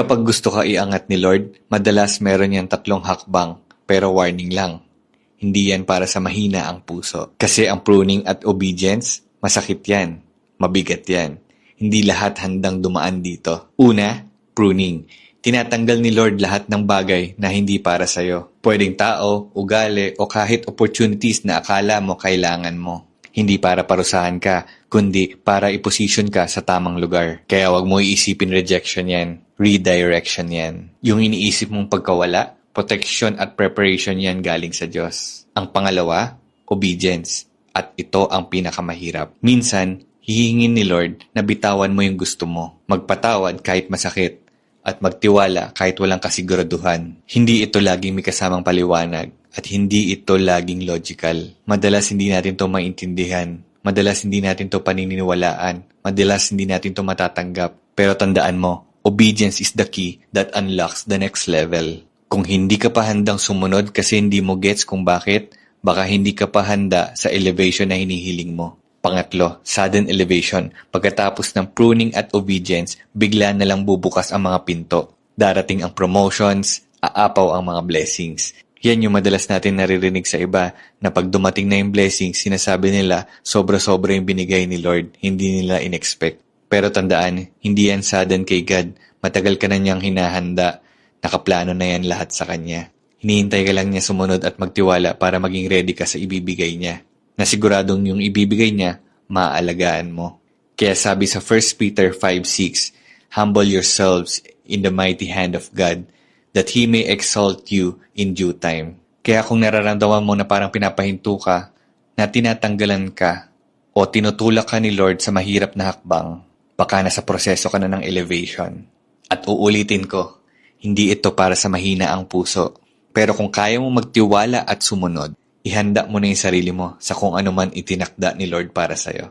Kapag gusto ka iangat ni Lord, madalas meron yan 3 hakbang, pero warning lang. Hindi yan para sa mahina ang puso. Kasi ang pruning at obedience, masakit yan. Mabigat yan. Hindi lahat handang dumaan dito. Una, pruning. Tinatanggal ni Lord lahat ng bagay na hindi para sa'yo. Pwedeng tao, ugali, o kahit opportunities na akala mo kailangan mo. Hindi para parusahan ka, kundi para iposisyon ka sa tamang lugar. Kaya wag mo iisipin rejection yan. Redirection yan. Yung iniisip mong pagkawala, protection at preparation yan galing sa Diyos. Ang pangalawa, obedience. At ito ang pinakamahirap. Minsan, hihingin ni Lord na bitawan mo yung gusto mo. Magpatawad kahit masakit. At magtiwala kahit walang kasiguraduhan. Hindi ito laging may kasamang paliwanag. At hindi ito laging logical. Madalas hindi natin ito maintindihan. Madalas hindi natin ito paniniwalaan. Madalas hindi natin ito matatanggap. Pero tandaan mo, obedience is the key that unlocks the next level. Kung hindi ka pa handang sumunod kasi hindi mo gets kung bakit, baka hindi ka pa handa sa elevation na hinihiling mo. Pangatlo, sudden elevation. Pagkatapos ng pruning at obedience, bigla na lang bubukas ang mga pinto. Darating ang promotions, aapaw ang mga blessings. Yan yung madalas natin naririnig sa iba na pag dumating na yung blessings, sinasabi nila sobra-sobra yung binigay ni Lord, hindi nila in-expect. Pero tandaan, hindi yan sudden kay God. Matagal ka na niyang hinahanda. Nakaplano na yan lahat sa Kanya. Hinihintay ka lang niya sumunod at magtiwala para maging ready ka sa ibibigay niya. Nasiguradong yung ibibigay niya, maaalagaan mo. Kaya sabi sa 1 Peter 5:6, humble yourselves in the mighty hand of God, that He may exalt you in due time. Kaya kung nararamdaman mo na parang pinapahinto ka, na tinatanggalan ka, o tinutulak ka ni Lord sa mahirap na hakbang, baka nasa proseso ka na ng elevation. At uulitin ko, hindi ito para sa mahina ang puso. Pero kung kaya mo magtiwala at sumunod, ihanda mo na yung sarili mo sa kung ano man itinakda ni Lord para sa'yo.